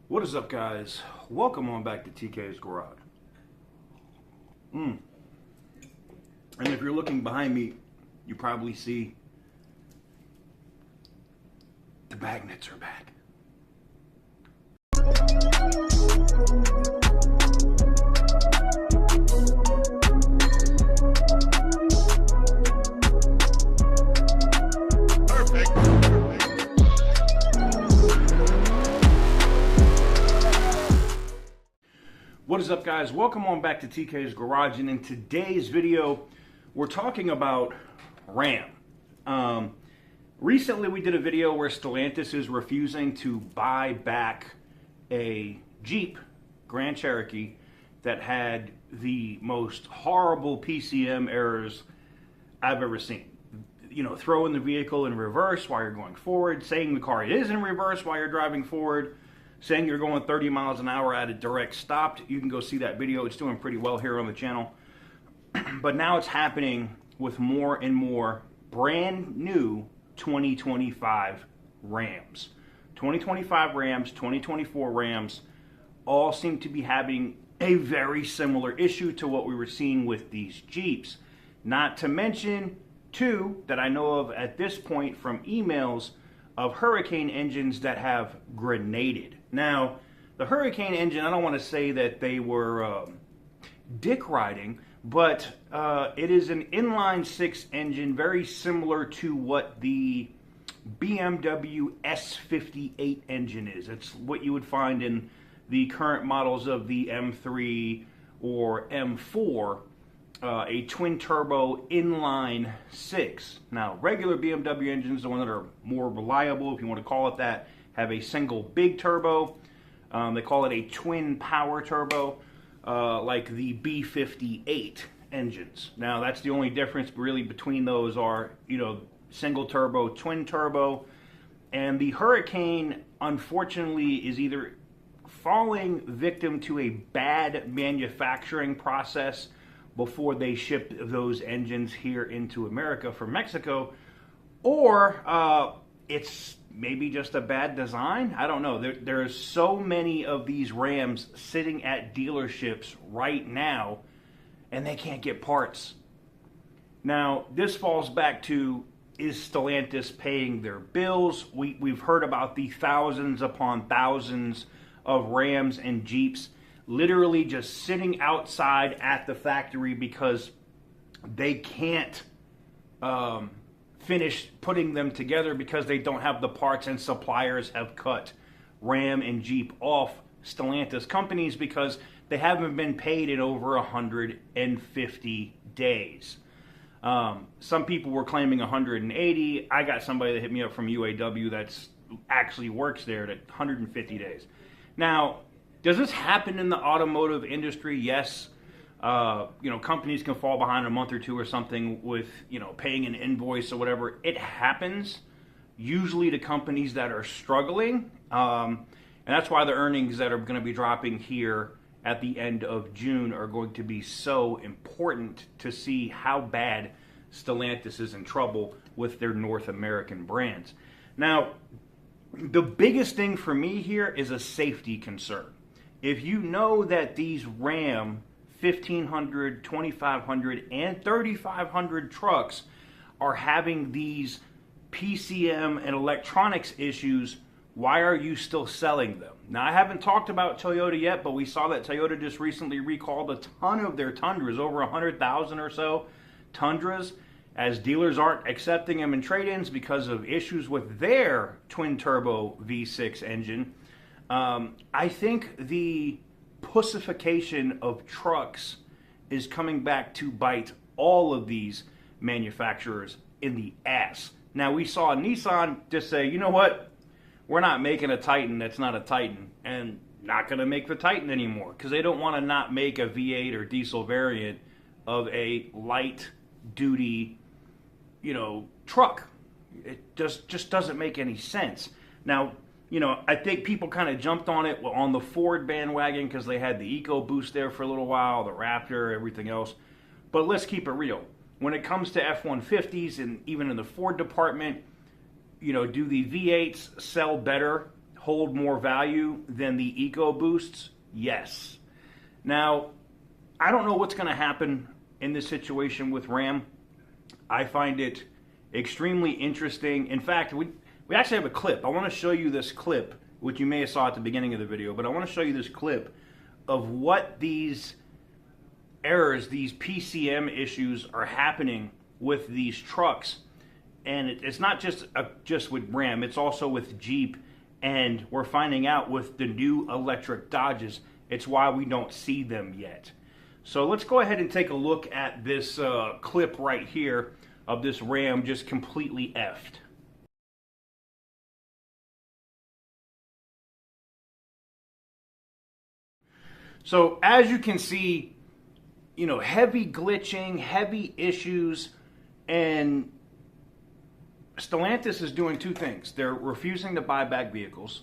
What is up, guys? Welcome on back to TK's Garage. And if you're looking behind me, you probably see the magnets are back. What is up, guys? Welcome on back to TK's Garage, and in today's video we're talking about Ram. Recently we did a video where Stellantis is refusing to buy back a Jeep Grand Cherokee that had the most horrible PCM errors I've ever seen. You know, throwing the vehicle in reverse while you're going forward, saying the car is in reverse while you're driving forward, saying you're going 30 miles an hour at a direct stop. You can go see that video. It's doing pretty well here on the channel. But now it's happening with more and more brand new 2025 Rams. 2025 Rams, 2024 Rams all seem to be having a very similar issue to what we were seeing with these Jeeps. Not to mention two that I know of at this point from emails of Hurricane engines that have grenaded. Now, the Hurricane engine, I don't want to say that they were dick riding, but it is an inline-six engine, very similar to what the BMW S58 engine is. It's what you would find in the current models of the M3 or M4, a twin-turbo inline six. Now, regular BMW engines, the ones that are more reliable, if you want to call it that, have a single big turbo. They call it a twin power turbo, like the B58 engines. Now, that's the only difference really between those are, you know, single turbo, twin turbo. And the Hurricane, unfortunately, is either falling victim to a bad manufacturing process before they ship those engines here into America from Mexico, or it's maybe just a bad design. I don't know. There's so many of these Rams sitting at dealerships right now, and they can't get parts. Now, this falls back to, is Stellantis paying their bills? We've heard about the thousands upon thousands of Rams and Jeeps literally just sitting outside at the factory because they can't finish putting them together because they don't have the parts, and suppliers have cut Ram and Jeep off Stellantis companies because they haven't been paid in over 150 days. Some people were claiming 180. I got somebody that hit me up from UAW that's actually works there at 150 days. Now, does this happen in the automotive industry? Yes. You know, companies can fall behind a month or two or something with, you know, paying an invoice or whatever. It happens usually to companies that are struggling. And that's why the earnings that are going to be dropping here at the end of June are going to be so important to see how bad Stellantis is in trouble with their North American brands. Now, the biggest thing for me here is a safety concern. If you know that these Ram 1500, 2500, and 3500 trucks are having these PCM and electronics issues, why are you still selling them? Now, I haven't talked about Toyota yet, but we saw that Toyota just recently recalled a ton of their Tundras, over 100,000 or so Tundras, as dealers aren't accepting them in trade-ins because of issues with their twin-turbo V6 engine. I think the pussification of trucks is coming back to bite all of these manufacturers in the ass. Now, we saw Nissan just say, you know what, we're not making a Titan that's not a Titan, and not going to make the Titan anymore because they don't want to not make a V8 or diesel variant of a light-duty, you know, truck. It just doesn't make any sense. Now, you know, I think people kind of jumped on it on the Ford bandwagon because they had the EcoBoost there for a little while, the Raptor, everything else. But let's keep it real. When it comes to F-150s and even in the Ford department, you know, do the V8s sell better hold more value than the EcoBoosts? Yes. Now, I don't know what's going to happen in this situation with Ram. I find it extremely interesting. In fact, we actually have a clip. I want to show you this clip, which you may have saw at the beginning of the video, but I want to show you this clip of what these errors, these PCM issues are happening with these trucks. And it's not just with Ram, it's also with Jeep, and we're finding out with the new electric Dodges, it's why we don't see them yet. So let's go ahead and take a look at this clip right here of this Ram just completely effed. So as you can see, you know, heavy glitching, heavy issues, and Stellantis is doing two things. They're refusing to buy back vehicles.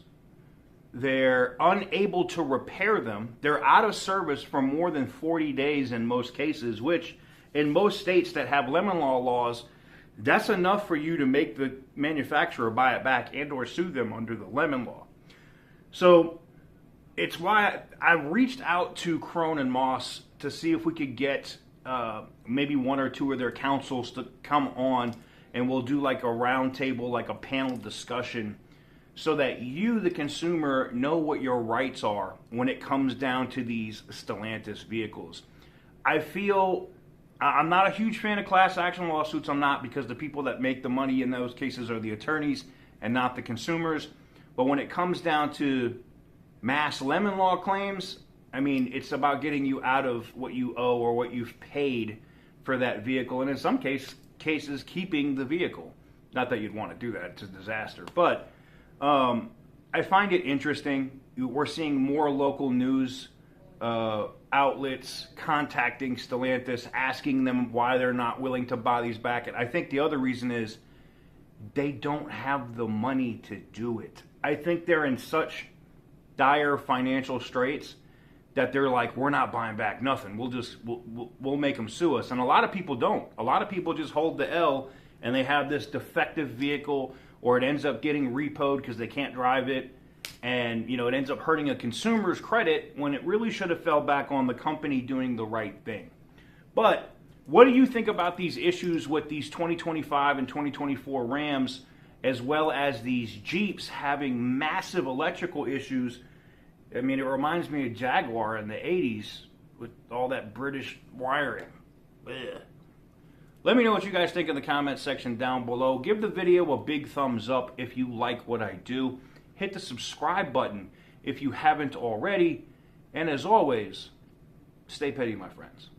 They're unable to repair them. They're out of service for more than 40 days in most cases, which in most states that have lemon law laws, that's enough for you to make the manufacturer buy it back and or sue them under the lemon law. So it's why I reached out to Crone and Moss to see if we could get maybe one or two of their counsels to come on, and we'll do like a round table, like a panel discussion, so that you, the consumer, know what your rights are when it comes down to these Stellantis vehicles. I feel, I'm not a huge fan of class action lawsuits. I'm not, because the people that make the money in those cases are the attorneys and not the consumers. But when it comes down to mass lemon law claims, I mean, it's about getting you out of what you owe or what you've paid for that vehicle, and in some cases, keeping the vehicle. Not that you'd want to do that, it's a disaster. But I find it interesting. We're seeing more local news outlets contacting Stellantis, asking them why they're not willing to buy these back. And I think the other reason is they don't have the money to do it. I think they're in such dire financial straits that they're like, we're not buying back nothing. We'll make them sue us. And a lot of people don't. A lot of people just hold the L, and they have this defective vehicle, or it ends up getting repoed because they can't drive it, and you know, it ends up hurting a consumer's credit when it really should have fell back on the company doing the right thing. But what do you think about these issues with these 2025 and 2024 Rams, as well as these Jeeps having massive electrical issues? I mean, it reminds me of Jaguar in the 80s with all that British wiring. Ugh. Let me know what you guys think in the comments section down below. Give the video a big thumbs up if you like what I do. Hit the subscribe button if you haven't already. And as always, stay petty, my friends.